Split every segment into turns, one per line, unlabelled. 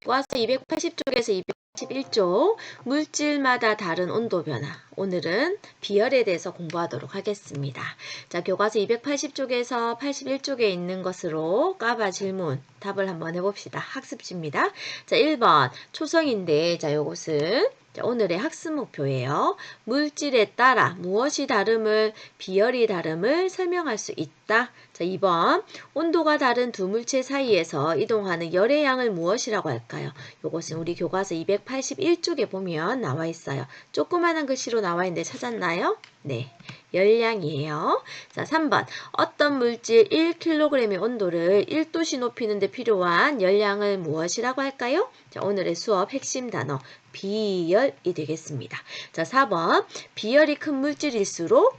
교과서 280쪽에서 281쪽 물질마다 다른 온도 변화. 오늘은 비열에 대해서 공부하도록 하겠습니다. 자, 교과서 280쪽에서 81쪽에 있는 것으로 까봐 질문 답을 한번 해봅시다. 학습지입니다. 자, 1번 초성인데 자, 요것은 오늘의 학습 목표예요. 물질에 따라 무엇이 다름을 비열이 다름을 설명할 수 있다. 자, 2번 온도가 다른 두 물체 사이에서 이동하는 열의 양을 무엇이라고 할까요? 이것은 우리 교과서 281쪽에 보면 나와 있어요. 조그마한 글씨로 나와 있는데 찾았나요? 네, 열량이에요. 자, 3번 어떤 물질 1kg의 온도를 1도씨 높이는 데 필요한 열량을 무엇이라고 할까요? 자, 오늘의 수업 핵심 단어 비열이 되겠습니다. 자, 4번 비열이 큰 물질일수록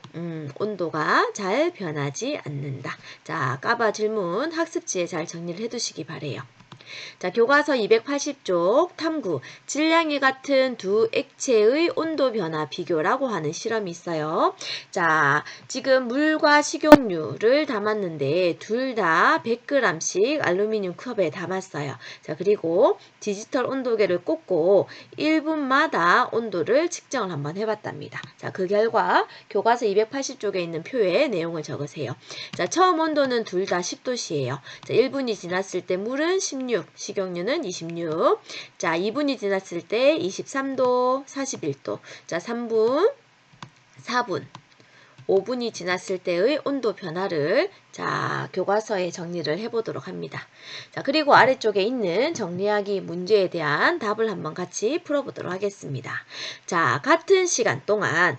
온도가 잘 변하지 않는다. 자, 까봐 질문 학습지에 잘 정리를 해두시기 바래요. 자, 교과서 280쪽 탐구 질량이 같은 두 액체의 온도 변화 비교라고 하는 실험이 있어요. 자, 지금 물과 식용유를 담았는데 둘 다 100g씩 알루미늄 컵에 담았어요. 자, 그리고 디지털 온도계를 꽂고 1분마다 온도를 측정을 한번 해봤답니다. 자, 그 결과 교과서 280쪽에 있는 표에 내용을 적으세요. 자, 처음 온도는 둘 다 10도씨예요. 자, 1분이 지났을 때 물은 16, 식용유는 26. 자, 2분이 지났을 때 23도, 41도. 자, 3분, 4분, 5분이 지났을 때의 온도 변화를 자, 교과서에 정리를 해보도록 합니다. 자, 그리고 아래쪽에 있는 정리하기 문제에 대한 답을 한번 같이 풀어보도록 하겠습니다. 자, 같은 시간 동안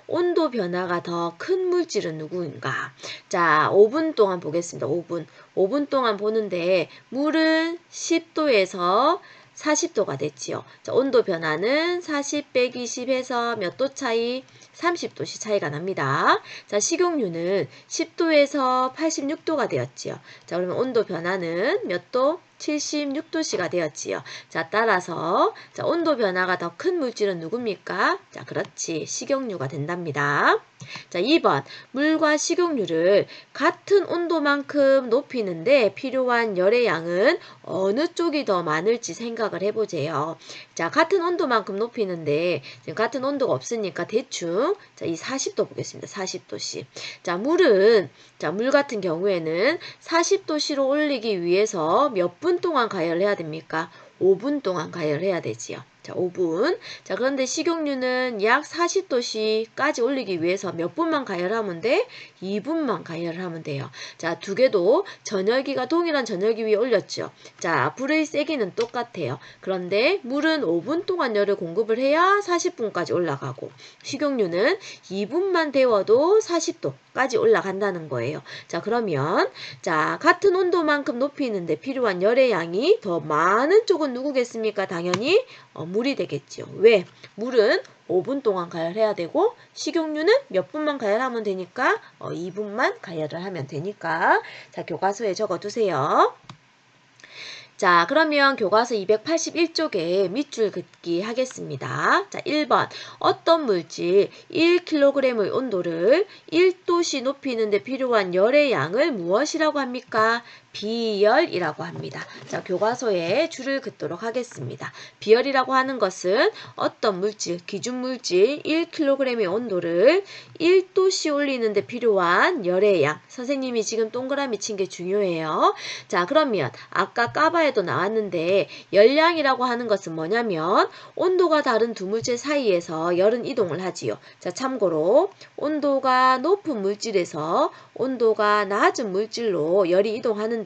온도 변화가 더 큰 물질은 누구인가? 자, 5분 동안 보겠습니다. 5분 동안 보는데 물은 10도에서 40도가 됐지요. 자, 온도 변화는 40 빼기 10에서 몇 도 차이? 30도씨 차이가 납니다. 자, 식용유는 10도에서 86도가 되었지요. 자, 그러면 온도 변화는 몇 도? 76도씨가 되었지요. 자, 따라서 자, 온도 변화가 더 큰 물질은 누굽니까? 자, 그렇지. 식용유가 된답니다. 자, 2번 물과 식용유를 같은 온도만큼 높이는데 필요한 열의 양은 어느 쪽이 더 많을지 생각을 해보세요. 자, 같은 온도만큼 높이는데 지금 같은 온도가 없으니까 대충 자, 이 40도 보겠습니다. 40도씨. 자, 물 같은 경우에는 40도씨로 올리기 위해서 몇 분 동안 가열해야 됩니까? 5분 동안 가열해야 되지요. 자, 5분. 자, 그런데 식용유는 약 40도씨까지 올리기 위해서 몇 분만 가열하면 돼? 2분만 가열을 하면 돼요. 자, 두 개도 전열기가 동일한 전열기 위에 올렸죠. 자, 불의 세기는 똑같아요. 그런데 물은 5분 동안 열을 공급을 해야 40분까지 올라가고 식용유는 2분만 데워도 40도까지 올라간다는 거예요. 자, 그러면 자, 같은 온도만큼 높이는데 필요한 열의 양이 더 많은 쪽은 누구겠습니까? 당연히 물이 되겠죠. 왜? 물은 5분 동안 가열해야 되고 식용유는 몇 분만 가열하면 되니까 2분만 가열을 하면 되니까 자, 교과서에 적어두세요. 자, 그러면 교과서 281쪽에 밑줄 긋기 하겠습니다. 자, 1번 어떤 물질 1kg의 온도를 1도씨 높이는 데 필요한 열의 양을 무엇이라고 합니까? 비열이라고 합니다. 자, 교과서에 줄을 긋도록 하겠습니다. 비열이라고 하는 것은 어떤 물질, 기준 물질 1kg의 온도를 1도씨 올리는 데 필요한 열의 양. 선생님이 지금 동그라미 친 게 중요해요. 자, 그러면 아까 까바에도 나왔는데 열량이라고 하는 것은 뭐냐면 온도가 다른 두 물질 사이에서 열은 이동을 하지요. 자, 참고로 온도가 높은 물질에서 온도가 낮은 물질로 열이 이동하는데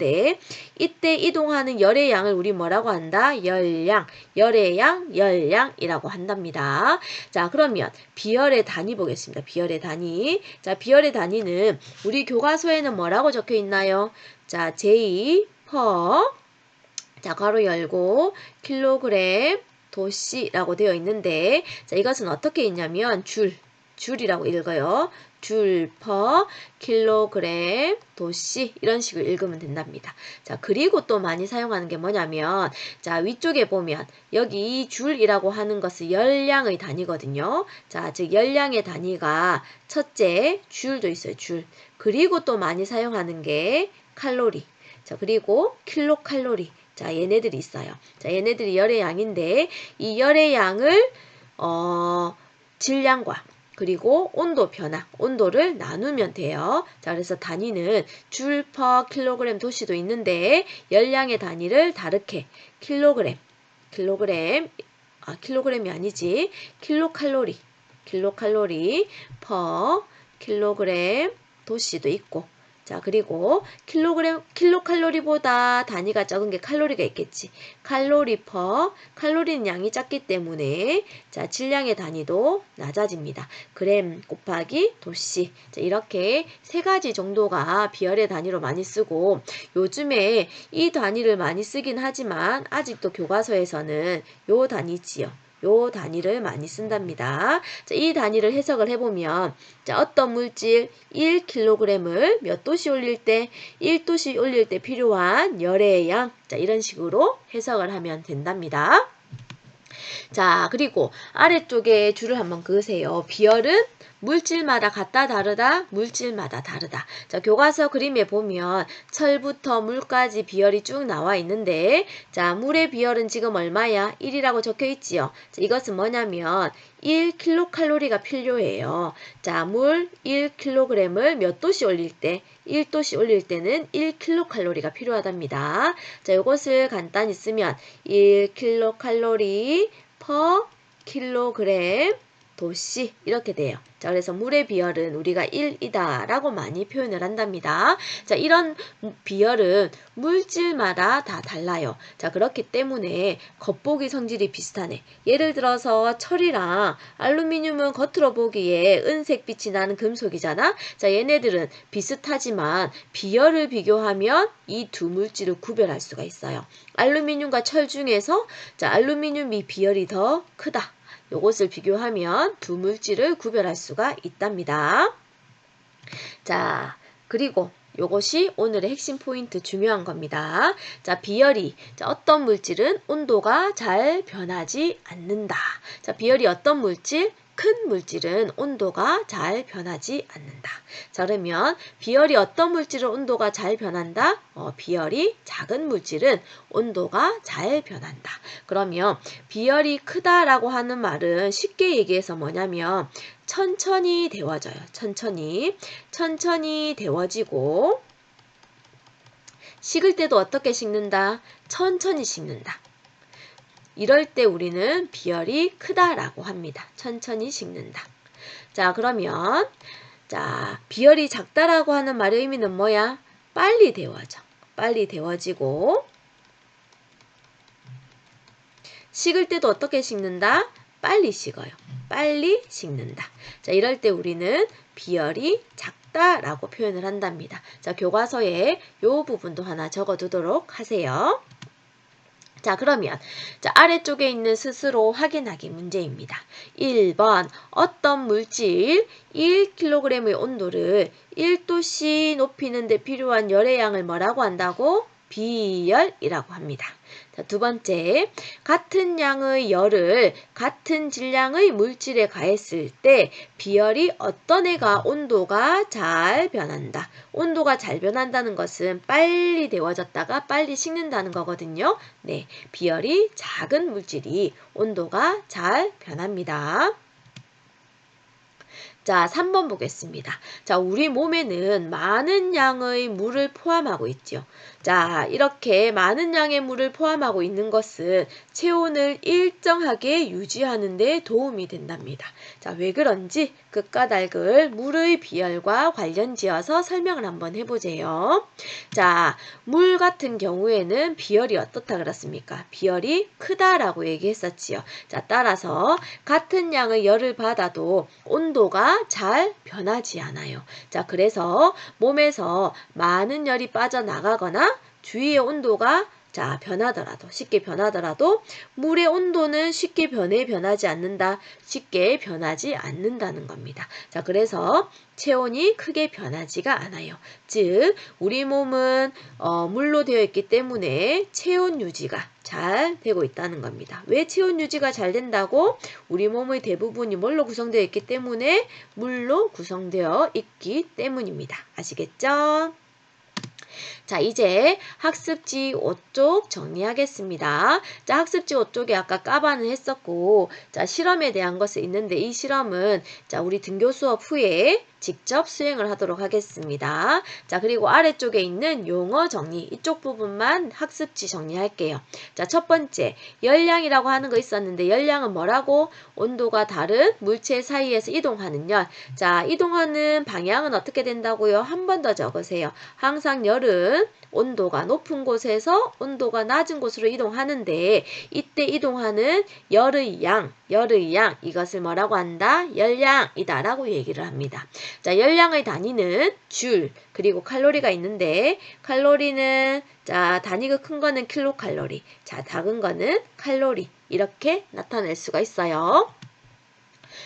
이때 이동하는 열의 양을 우리 뭐라고 한다? 열량, 열의 양, 열량이라고 한답니다. 자, 그러면 비열의 단위 보겠습니다. 비열의 단위. 자, 비열의 단위는 우리 교과서에는 뭐라고 적혀 있나요? 자, J per 자, 괄호 열고 킬로그램 도씨라고 되어 있는데 자, 이것은 어떻게 있냐면 줄이라고 읽어요. 줄 per 킬로그램 도씨 이런 식으로 읽으면 된답니다. 자, 그리고 또 많이 사용하는 게 뭐냐면 자, 위쪽에 보면 여기 이 줄이라고 하는 것은 열량의 단위거든요. 자, 즉 열량의 단위가 첫째 줄도 있어요. 줄. 그리고 또 많이 사용하는 게 칼로리. 자, 그리고 킬로칼로리 자, 얘네들이 있어요. 자, 얘네들이 열의 양인데 이 열의 양을 질량과 그리고 온도 변화, 온도를 나누면 돼요. 자, 그래서 단위는 줄 퍼 킬로그램 도시도 있는데 열량의 단위를 다르게 킬로그램이 아니지. 킬로칼로리 퍼 킬로그램 도시도 있고 자, 그리고 킬로칼로리보다 단위가 적은 게 칼로리가 있겠지. 칼로리는 양이 작기 때문에 자, 질량의 단위도 낮아집니다. 그램 곱하기 도시. 자, 이렇게 세 가지 정도가 비열의 단위로 많이 쓰고 요즘에 이 단위를 많이 쓰긴 하지만 아직도 교과서에서는 요 단위지요. 요 단위를 많이 쓴답니다. 자, 이 단위를 해석을 해보면 자, 어떤 물질 1kg을 몇 도씨 올릴 때 1도씨 올릴 때 필요한 열의 양 자, 이런 식으로 해석을 하면 된답니다. 자, 그리고 아래쪽에 줄을 한번 그으세요. 비열은 물질마다 같다 다르다 물질마다 다르다. 자, 교과서 그림에 보면 철부터 물까지 비열이 쭉 나와 있는데 자, 물의 비열은 지금 얼마야? 1이라고 적혀 있지요. 자, 이것은 뭐냐면 1kcal가 필요해요. 자, 물 1kg을 몇 도씨 올릴 때 1도씨 올릴 때는 1kcal가 필요하답니다. 자, 이것을 간단히 쓰면 1kcal per 킬로그램 도씨 이렇게 돼요. 자, 그래서 물의 비열은 우리가 1이다 라고 많이 표현을 한답니다. 자, 이런 비열은 물질마다 다 달라요. 자, 그렇기 때문에 겉보기 성질이 비슷하네. 예를 들어서 철이랑 알루미늄은 겉으로 보기에 은색 빛이 나는 금속이잖아. 자, 얘네들은 비슷하지만 비열을 비교하면 이 두 물질을 구별할 수가 있어요. 알루미늄과 철 중에서 자, 알루미늄이 비열이 더 크다. 요것을 비교하면 두 물질을 구별할 수가 있답니다. 자, 그리고 요것이 오늘의 핵심 포인트 중요한 겁니다. 자, 비열이 자, 어떤 물질은 온도가 잘 변하지 않는다. 자, 비열이 어떤 물질? 큰 물질은 온도가 잘 변하지 않는다. 자, 그러면 비열이 어떤 물질은 온도가 잘 변한다? 비열이 작은 물질은 온도가 잘 변한다. 그러면 비열이 크다라고 하는 말은 쉽게 얘기해서 뭐냐면 천천히 데워져요. 천천히 데워지고 식을 때도 어떻게 식는다? 천천히 식는다. 이럴 때 우리는 비열이 크다라고 합니다. 천천히 식는다. 자, 그러면 자, 비열이 작다라고 하는 말의 의미는 뭐야? 빨리 데워져. 빨리 데워지고 식을 때도 어떻게 식는다? 빨리 식어요. 빨리 식는다. 자, 이럴 때 우리는 비열이 작다라고 표현을 한답니다. 자, 교과서에 이 부분도 하나 적어두도록 하세요. 자, 그러면 자, 아래쪽에 있는 스스로 확인하기 문제입니다. 1번 어떤 물질 1kg의 온도를 1도씨 높이는 데 필요한 열의 양을 뭐라고 한다고? 비열이라고 합니다. 자, 두 번째, 같은 양의 열을 같은 질량의 물질에 가했을 때 비열이 어떤 애가 온도가 잘 변한다. 온도가 잘 변한다는 것은 빨리 데워졌다가 빨리 식는다는 거거든요. 네, 비열이 작은 물질이 온도가 잘 변합니다. 자, 3번 보겠습니다. 자, 우리 몸에는 많은 양의 물을 포함하고 있죠. 자, 이렇게 많은 양의 물을 포함하고 있는 것은 체온을 일정하게 유지하는 데 도움이 된답니다. 자, 왜 그런지 그 까닭을 물의 비열과 관련 지어서 설명을 한번 해보세요. 자, 물 같은 경우에는 비열이 어떻다 그랬습니까? 비열이 크다라고 얘기했었지요. 자, 따라서 같은 양의 열을 받아도 온도가 잘 변하지 않아요. 자, 그래서 몸에서 많은 열이 빠져나가거나 주위의 온도가 자, 쉽게 변하더라도 물의 온도는 쉽게 변하지 않는다. 쉽게 변하지 않는다는 겁니다. 자, 그래서 체온이 크게 변하지가 않아요. 즉, 우리 몸은 물로 되어 있기 때문에 체온 유지가 잘 되고 있다는 겁니다. 왜 체온 유지가 잘 된다고? 우리 몸의 대부분이 뭘로 구성되어 있기 때문에 물로 구성되어 있기 때문입니다. 아시겠죠? 자, 이제 학습지 5쪽 정리하겠습니다. 자, 학습지 5쪽에 아까 까바는 했었고, 자, 실험에 대한 것이 있는데 이 실험은 자, 우리 등교 수업 후에 직접 수행을 하도록 하겠습니다. 자, 그리고 아래쪽에 있는 용어 정리, 이쪽 부분만 학습지 정리할게요. 자, 첫 번째, 열량이라고 하는 거 있었는데 열량은 뭐라고? 온도가 다른 물체 사이에서 이동하는 열. 자, 이동하는 방향은 어떻게 된다고요? 한 번 더 적으세요. 항상 열은 온도가 높은 곳에서 온도가 낮은 곳으로 이동하는데 이때 이동하는 열의 양 이것을 뭐라고 한다? 열량이다 라고 얘기를 합니다. 자, 열량의 단위는 줄 그리고 칼로리가 있는데 칼로리는 자, 단위가 큰 거는 킬로칼로리, 자, 작은 거는 칼로리 이렇게 나타낼 수가 있어요.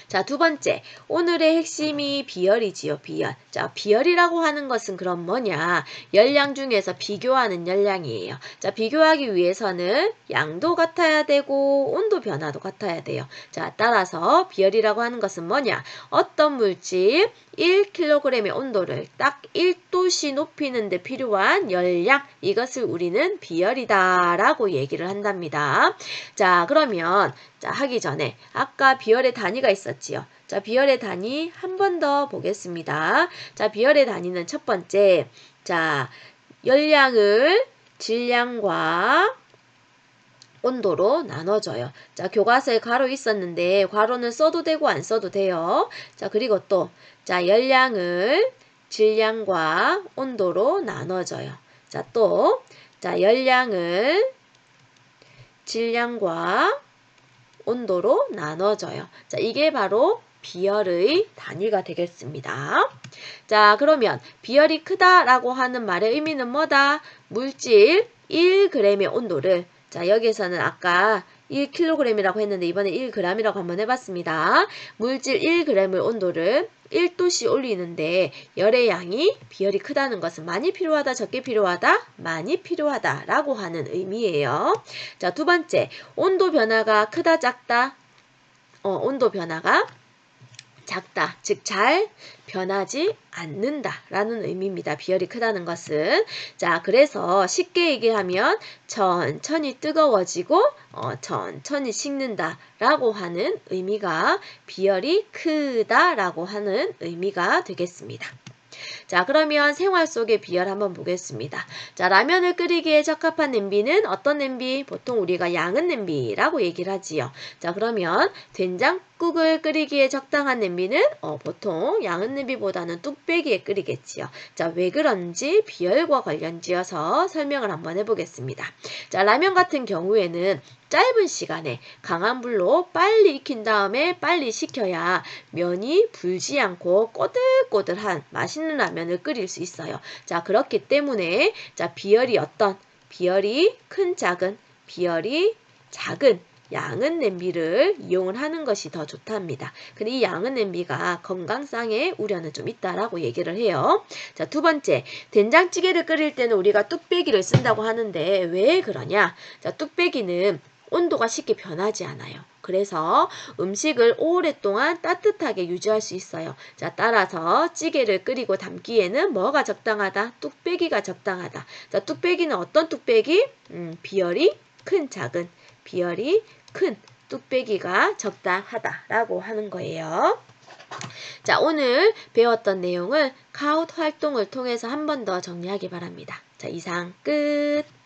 자, 두 번째, 오늘의 핵심이 비열이지요, 비열. 자, 비열이라고 하는 것은 그럼 뭐냐? 열량 중에서 비교하는 열량이에요. 자, 비교하기 위해서는 양도 같아야 되고 온도 변화도 같아야 돼요. 자, 따라서 비열이라고 하는 것은 뭐냐? 어떤 물질 1kg의 온도를 딱 1도씨 높이는 데 필요한 열량, 이것을 우리는 비열이다 라고 얘기를 한답니다. 자, 그러면 자, 하기 전에 아까 비열의 단위가 있었지요. 자, 비열의 단위 한 번 더 보겠습니다. 자, 비열의 단위는 첫 번째, 자, 열량을 질량과 온도로 나눠줘요. 자, 교과서에 괄호 있었는데 괄호는 써도 되고 안 써도 돼요. 자, 그리고 또 자, 열량을 질량과 온도로 나눠줘요. 자, 또 자, 열량을 질량과 온도로 나눠져요. 자, 이게 바로 비열의 단위가 되겠습니다. 자, 그러면 비열이 크다라고 하는 말의 의미는 뭐다? 물질 1g의 온도를 자, 여기에서는 아까 1kg이라고 했는데 이번에 1g이라고 한번 해봤습니다. 물질 1g의 온도를 1도씨 올리는데 열의 양이 비열이 크다는 것은 많이 필요하다, 적게 필요하다? 많이 필요하다 라고 하는 의미예요. 자, 두 번째, 온도 변화가 크다, 작다? 온도 변화가 작다, 즉 잘 변하지 않는다 라는 의미입니다. 비열이 크다는 것은. 자, 그래서 쉽게 얘기하면 천천히 뜨거워지고 천천히 식는다 라고 하는 의미가 비열이 크다 라고 하는 의미가 되겠습니다. 자, 그러면 생활 속의 비열 한번 보겠습니다. 자, 라면을 끓이기에 적합한 냄비는 어떤 냄비? 보통 우리가 양은 냄비라고 얘기를 하지요. 자, 그러면 된장국을 끓이기에 적당한 냄비는 보통 양은 냄비보다는 뚝배기에 끓이겠지요. 자, 왜 그런지 비열과 관련지어서 설명을 한번 해보겠습니다. 자, 라면 같은 경우에는 짧은 시간에 강한 불로 빨리 익힌 다음에 빨리 식혀야 면이 불지 않고 꼬들꼬들한 맛있는 라면을 끓일 수 있어요. 자, 그렇기 때문에 자, 비열이 큰 작은, 비열이 작은 양은 냄비를 이용을 하는 것이 더 좋답니다. 근데 이 양은 냄비가 건강상의 우려는 좀 있다라고 얘기를 해요. 자, 두 번째, 된장찌개를 끓일 때는 우리가 뚝배기를 쓴다고 하는데 왜 그러냐? 자, 뚝배기는 온도가 쉽게 변하지 않아요. 그래서 음식을 오랫동안 따뜻하게 유지할 수 있어요. 자, 따라서 찌개를 끓이고 담기에는 뭐가 적당하다? 뚝배기가 적당하다. 자, 뚝배기는 어떤 뚝배기? 비열이 큰 작은, 비열이 큰 뚝배기가 적당하다라고 하는 거예요. 자, 오늘 배웠던 내용을 카웃 활동을 통해서 한 번 더 정리하기 바랍니다. 자, 이상 끝.